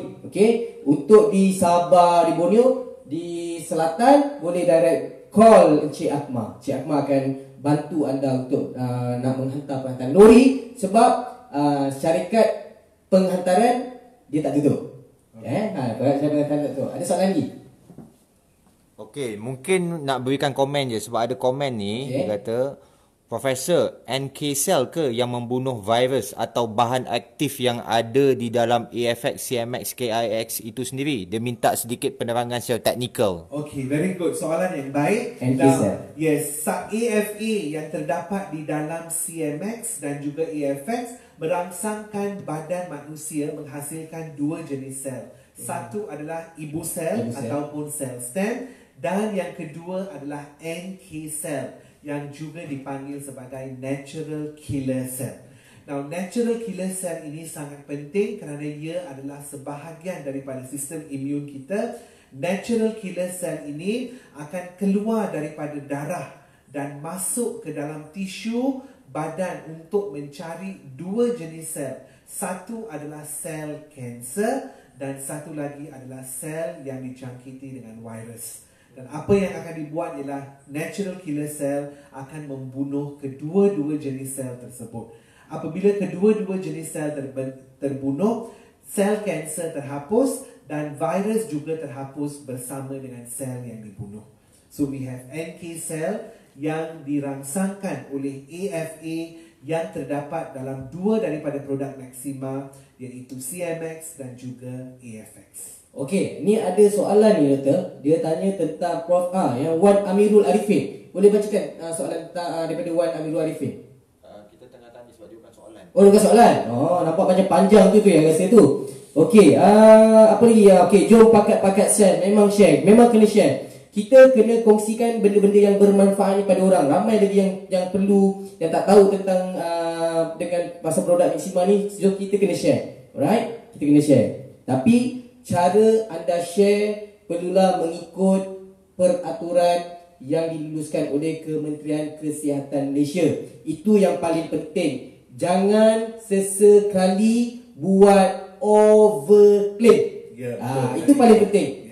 Untuk di Sabah, di Borneo, di Selatan, boleh direct call Encik Akmal. Encik Akmal akan bantu anda untuk nak menghantar penghantaran lori, sebab syarikat penghantaran dia tak tutup. Ada soalan lagi? Mungkin nak berikan komen je sebab ada komen ni dia kata Profesor, NK cell ke yang membunuh virus atau bahan aktif yang ada di dalam AFX, CMX, KIX itu sendiri? Dia minta sedikit penerangan secara teknikal. Okay, very good. Soalan yang baik. NK Now, cell. yes, AFA yang terdapat di dalam CMX dan juga AFX merangsangkan badan manusia menghasilkan dua jenis sel. Satu adalah ibu sel ataupun sel stem, dan yang kedua adalah NK cell yang juga dipanggil sebagai natural killer cell. Now, natural killer cell ini sangat penting kerana ia adalah sebahagian daripada sistem imun kita. Natural killer cell ini akan keluar daripada darah dan masuk ke dalam tisu badan untuk mencari dua jenis sel. Satu adalah sel kanser dan satu lagi adalah sel yang dijangkiti dengan virus. Dan apa yang akan dibuat ialah natural killer cell akan membunuh kedua-dua jenis sel tersebut. Apabila kedua-dua jenis sel terbunuh, sel kanser terhapus dan virus juga terhapus bersama dengan sel yang dibunuh. So we have NK cell yang dirangsangkan oleh AFA yang terdapat dalam dua daripada produk Maxima, iaitu CMX dan juga AFX. Okey, ni ada soalan ni doktor. Dia tanya tentang Prof yang Wan Amirul Arifin. Boleh bacakan soalan daripada Wan Amirul Arifin? Kita tengah tanya sebab dia bukan soalan. Oh, bukan soalan. Oh, nampak macam panjang tu yang rasa tu. Okey, apa lagi? Okey, jom pakat-pakat share. Memang share, memang kena share. Kita kena kongsikan benda-benda yang bermanfaat ni pada orang. Ramai lagi yang perlu, yang tak tahu tentang dengan pasal produk Maxima ni. So kita kena share. Alright? Kita kena share. Tapi cara anda share perlulah mengikut peraturan yang diluluskan oleh Kementerian Kesihatan Malaysia. Itu yang paling penting. Jangan sesekali buat overclaim. Itu paling penting.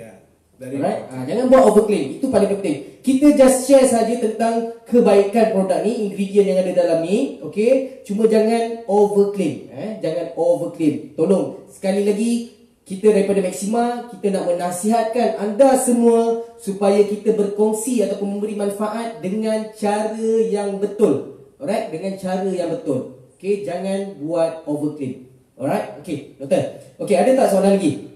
Alright? Jangan buat overclaim. Itu paling penting. Kita just share saja tentang kebaikan produk ni, ingredient yang ada dalam ni, okey? Cuma jangan overclaim, jangan overclaim. Tolong sekali lagi, kita daripada Maxima, kita nak menasihatkan anda semua supaya kita berkongsi ataupun memberi manfaat dengan cara yang betul. Alright? Dengan cara yang betul. Okey, jangan buat overclaim. Alright? Okey, doktor. Okey, ada tak soalan lagi?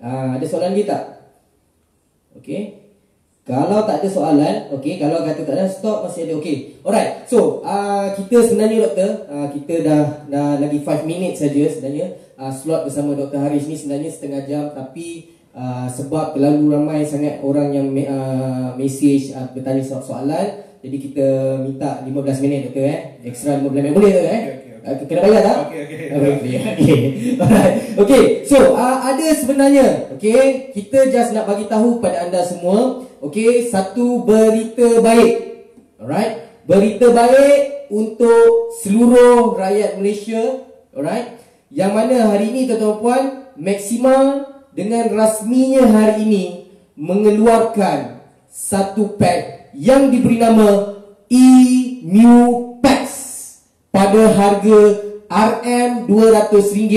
Ada soalan lagi tak? Okey. Kalau tak ada soalan, okey, kalau kata tak ada, stop, masih ada. Okey. Alright. So, kita sebenarnya doktor, kita dah lagi 5 minit saja sebenarnya. Slot bersama Dr. Haris ni sebenarnya setengah jam, tapi sebab terlalu ramai sangat orang yang message bertanya soalan, jadi kita minta 15 minit doktor extra 15 minit boleh doktor kena bayar tak? Okey. Okey. So ada sebenarnya, okey, kita just nak bagi tahu pada anda semua, okey, satu berita baik. Alright? Berita baik untuk seluruh rakyat Malaysia, alright? Yang mana hari ini tuan-tuan puan, Maxima dengan rasminya hari ini mengeluarkan satu pack yang diberi nama E-Mu-Pax pada harga RM200.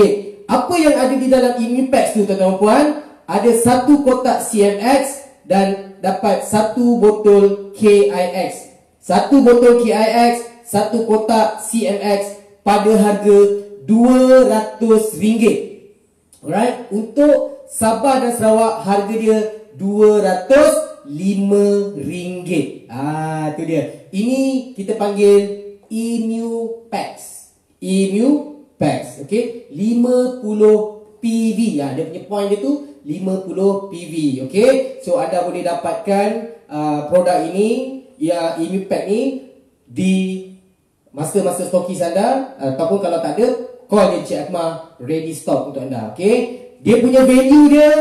Apa yang ada di dalam E-Mu-Pax tu tuan-tuan puan? Ada satu kotak CMX dan dapat satu botol KIX. Satu botol KIX, satu kotak CMX pada harga RM200. Alright, untuk Sabah dan Sarawak harga dia RM205. Tu dia. Ini kita panggil E-Mu-Pax. E-Mu-Pax, okey, 50 PV. Dia punya point dia tu 50 PV, okey. So anda boleh dapatkan produk ini, ya, E-Mu-Pax ni di master stokis anda, ataupun kalau tak ada, call je Cik Akmal, ready stock untuk anda. Okay, dia punya value dia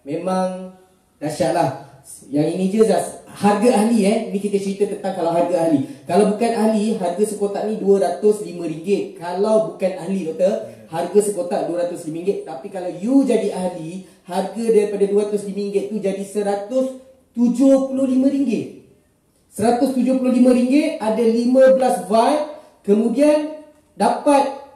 memang dahsyat lah. Yang ini je harga ahli. Ni kita cerita tentang kalau harga ahli. Kalau bukan ahli, harga sekotak ni RM205. Kalau bukan ahli doktor, harga sekotak RM205. Tapi kalau you jadi ahli, harga daripada RM205 tu jadi RM175. RM175, ada 15 vial. Kemudian dapat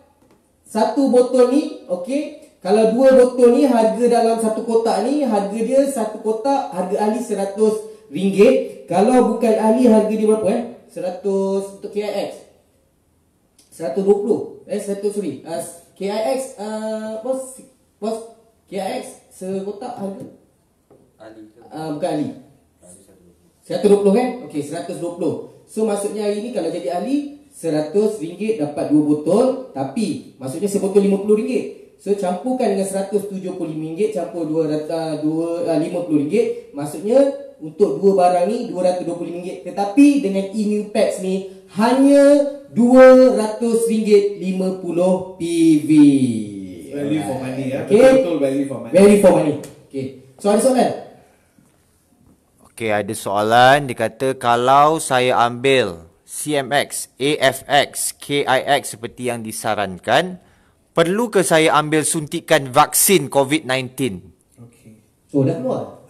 satu botol ni, okey. Kalau dua botol ni, harga dalam satu kotak ni, harga dia satu kotak, harga ahli RM100. Kalau bukan ahli, harga dia berapa 100 untuk KIX 120 sorry KIX bos KIX sekotak harga bukan ahli 120 kan? Okey, 120. So maksudnya hari ni kalau jadi ahli RM100 dapat 2 botol, tapi maksudnya sebotol RM50. So campurkan dengan RM175 campur RM50, maksudnya untuk dua barang ni RM225. Tetapi dengan e-new packs ni hanya RM200.50 PV. Value for money ya. Okay. Betul value for money. Value for money. Okay. So ada soalan? Okey, ada soalan. Dia kata kalau saya ambil CMX, AFX, KIX seperti yang disarankan, perlu ke saya ambil suntikan vaksin COVID-19? Okey. So dah keluar?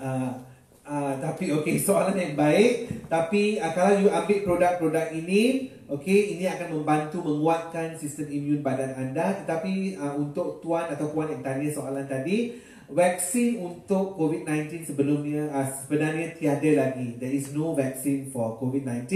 Tapi okey, soalan yang baik. Tapi kalau you ambil produk-produk ini, okey, ini akan membantu menguatkan sistem imun badan anda. Tetapi untuk tuan atau puan yang tanya soalan tadi, vaksin untuk COVID-19 sebenarnya tiada lagi. There is no vaccine for COVID-19.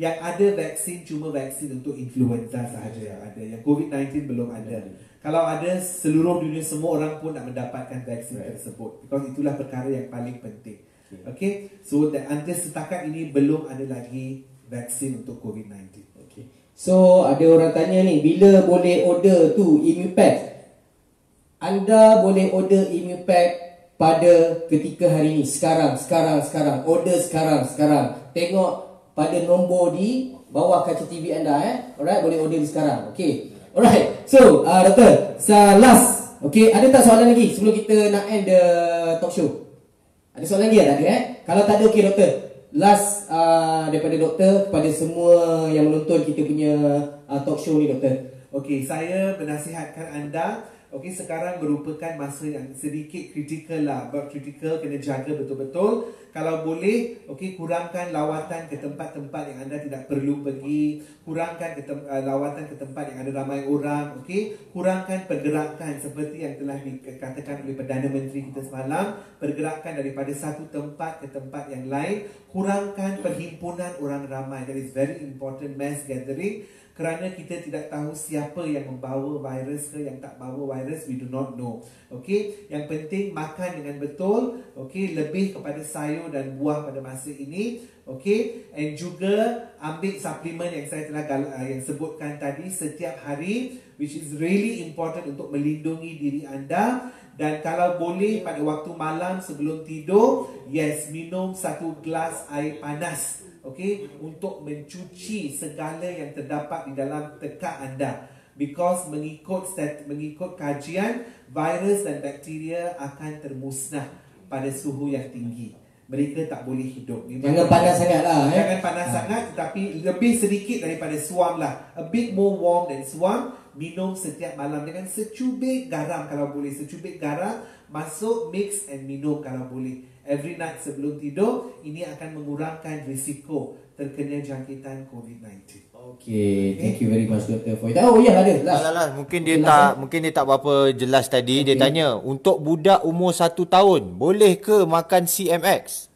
Yang ada vaksin cuma vaksin untuk influenza sahaja yang ada. Yang COVID-19 belum ada. Kalau ada, seluruh dunia semua orang pun nak mendapatkan vaksin tersebut. Because itulah perkara yang paling penting. Okay, so until setakat ini belum ada lagi vaksin untuk COVID-19. Okay. So ada orang tanya ni, bila boleh order tu Imupack? Anda boleh order Imupack pada ketika hari ni, sekarang. Order sekarang. Tengok pada nombor di bawah kaca TV anda Alright, boleh order sekarang. Okay. Alright. So, doktor, last. Okay, ada tak soalan lagi sebelum kita nak end the talk show? Ada soalan lagi tak ada Kalau tak ada, okay doktor. Last daripada doktor kepada semua yang menonton kita punya talk show ni doktor. Okey, saya menasihatkan anda, okey, sekarang merupakan masa yang sedikit kritikal lah. Kritikal, kena jaga betul-betul. Kalau boleh, okey, kurangkan lawatan ke tempat-tempat yang anda tidak perlu pergi. Kurangkan lawatan ke tempat yang ada ramai orang, okey. Kurangkan pergerakan seperti yang telah dikatakan oleh Perdana Menteri kita semalam. Pergerakan daripada satu tempat ke tempat yang lain. Kurangkan perhimpunan orang ramai. That is very important, mass gathering. Kerana kita tidak tahu siapa yang membawa virus ke yang tak bawa virus, we do not know. Okey, yang penting makan dengan betul, okey, lebih kepada sayur dan buah pada masa ini, okey, and juga ambil suplemen yang saya telah yang sebutkan tadi setiap hari, which is really important untuk melindungi diri anda. Dan kalau boleh pada waktu malam sebelum tidur, yes, minum 1 gelas air panas, okey, untuk mencuci segala yang terdapat di dalam tekak anda. Because mengikut kajian, virus dan bakteria akan termusnah pada suhu yang tinggi. Mereka tak boleh hidup. Jangan panas sangat lah. Jangan panas sangat, tetapi lebih sedikit daripada suam lah. A bit more warm than suam. Minum setiap malam dengan secubit garam kalau boleh. Secubit garam, masuk, mix and minum kalau boleh. Every night sebelum tidur. Ini akan mengurangkan risiko terkena jangkitan COVID-19. Okay, thank you very much doktor for it. Oh ya, ada. Lah, mungkin dia tak berapa jelas tadi. Dia tanya, untuk budak umur 1 tahun, boleh ke makan CMX?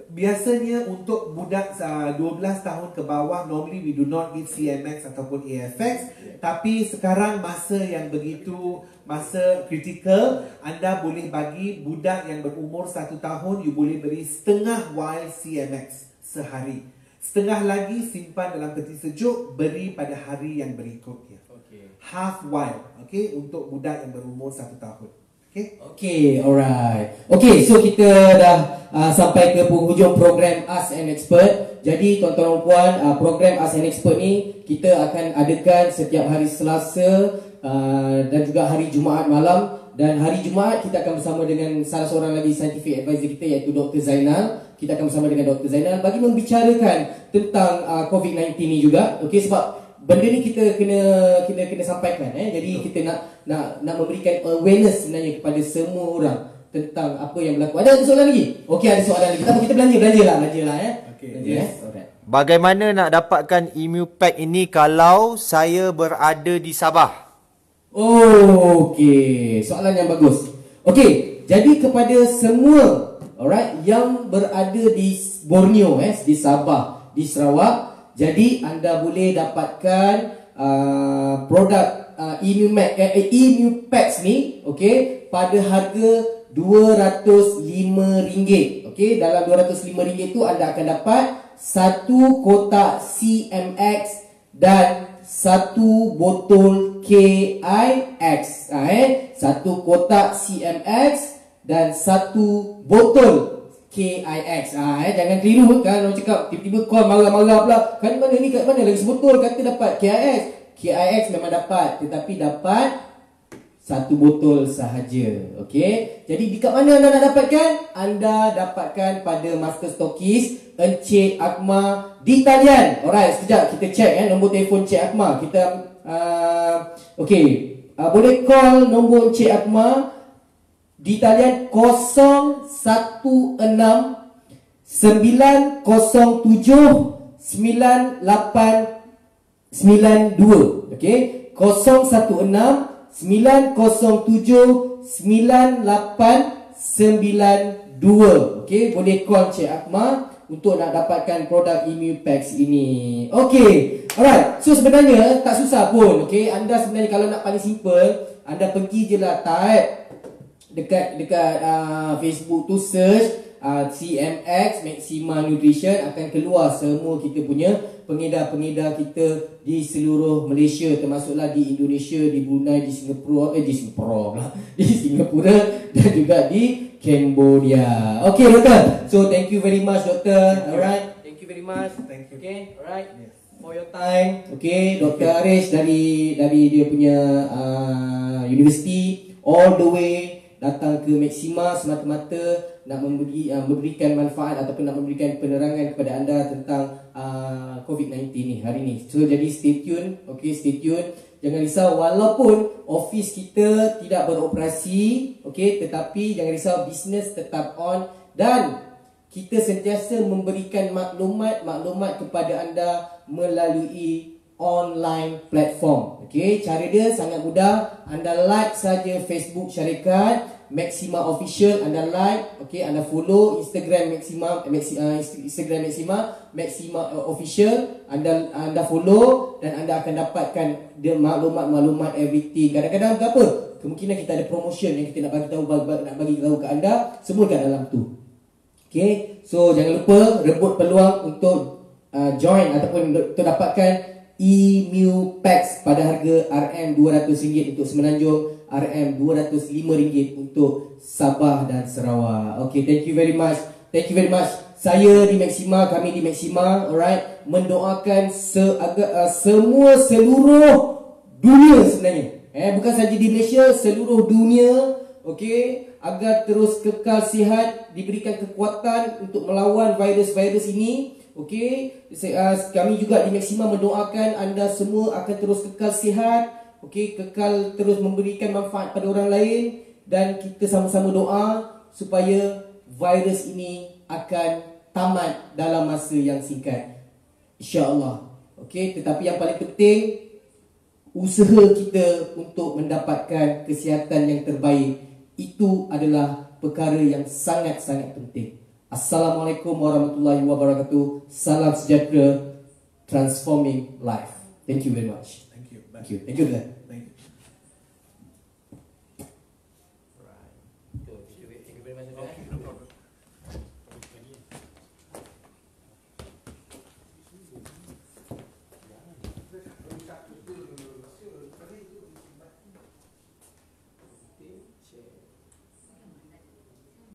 Biasanya untuk budak 12 tahun ke bawah, normally we do not give CMX ataupun AFX. Tapi sekarang masa yang begitu, masa kritikal, anda boleh bagi budak yang berumur 1 tahun, you boleh beri setengah vial CMX sehari. Setengah lagi simpan dalam peti sejuk, beri pada hari yang berikutnya. Half vial, okay, untuk budak yang berumur 1 tahun. Okay, alright. Okay, so kita dah sampai ke penghujung program Ask an Expert. Jadi tuan-tuan dan puan, program Ask an Expert ni kita akan adakan setiap hari Selasa dan juga hari Jumaat malam. Dan hari Jumaat kita akan bersama dengan salah seorang lagi scientific advisor kita, iaitu Dr. Zainal. Kita akan bersama dengan Dr. Zainal bagi membicarakan tentang COVID-19 ni juga. Okay, sebab benda ni kita kena sampaikan. Jadi kita nak memberikan awareness sebenarnya kepada semua orang tentang apa yang berlaku. Ada soalan lagi? Okey, ada soalan lagi. Kita belanja lah. Okay. Yes. Bagaimana nak dapatkan Imupack ini kalau saya berada di Sabah? Okey, soalan yang bagus. Okey, jadi kepada semua alright yang berada di Borneo, di Sabah, di Sarawak, Jadi anda boleh dapatkan produk Emupax ni, okey, pada harga RM205. Okey, dalam RM205 tu anda akan dapat satu kotak CMX dan satu botol KIX. Satu kotak CMX dan satu botol KIX. Jangan keliru kan, orang cakap tiba-tiba call marah-marah pula. Kan mana ni, kat mana lagi sebotol kata dapat KIX. KIX memang dapat, tetapi dapat satu botol sahaja. Okey. Jadi di kat mana anda nak dapatkan? Anda dapatkan pada master stokis Encik Akmal di talian. Alright, sekejap kita check nombor telefon Encik Akmal. Kita okey. Boleh call nombor Encik Akmal di talian 016 907 9892. Okey, 016 907 9892. Okey, boleh call Cik Akmal untuk nak dapatkan produk Emupax ini. Okey, alright. So sebenarnya tak susah pun. Okey, anda sebenarnya kalau nak paling simple, anda pergi je lah type dekat Facebook tu search CMX Maxima Nutrition, akan keluar semua kita punya pengedar-pengedar kita di seluruh Malaysia, termasuklah di Indonesia, di Brunei, di Singapura di Singapura dan juga di Cambodia. Okay, doktor. So thank you very much, doktor. Alright, thank you very much. Thank you. Okay, alright. Yes. For your time. Okay, Dr. Arish dari dia punya university all the way datang ke Maxima semata-mata nak memberikan manfaat ataupun nak memberikan penerangan kepada anda tentang COVID-19 ni hari ni. So jadi stay tune, okay, stay tune. Jangan risau walaupun office kita tidak beroperasi, okay, tetapi jangan risau, bisnes tetap on dan kita sentiasa memberikan maklumat kepada anda melalui online platform. Okay, cara dia sangat mudah. Anda like saja Facebook syarikat Maxima Official, anda like, okay, anda follow Instagram Maxima Official, anda follow dan anda akan dapatkan dia maklumat everything. Kadang-kadang apa? Kemungkinan kita ada promotion yang kita nak bagi tahu ke anda, semua kat dalam tu. Okay, so jangan lupa rebut peluang untuk join ataupun untuk dapatkan Emupax pada harga RM200 untuk Semenanjung, RM205 untuk Sabah dan Sarawak. Okay, thank you very much. Thank you very much. Saya di Maxima, kami di Maxima, alright, mendoakan seluruh dunia sebenarnya. Bukan saja di Malaysia, seluruh dunia, okay, agar terus kekal sihat, diberikan kekuatan untuk melawan virus-virus ini. Okey, kami juga di Maxima mendoakan anda semua akan terus kekal sihat, okey, kekal terus memberikan manfaat pada orang lain, dan kita sama-sama doa supaya virus ini akan tamat dalam masa yang singkat, insya-Allah. Okey, tetapi yang paling penting usaha kita untuk mendapatkan kesihatan yang terbaik itu adalah perkara yang sangat-sangat penting. Assalamualaikum warahmatullahi wabarakatuh. Salam sejahtera, transforming life. Thank you very much. Thank you. Thank you. Thank you. Thank you. Thank you very much.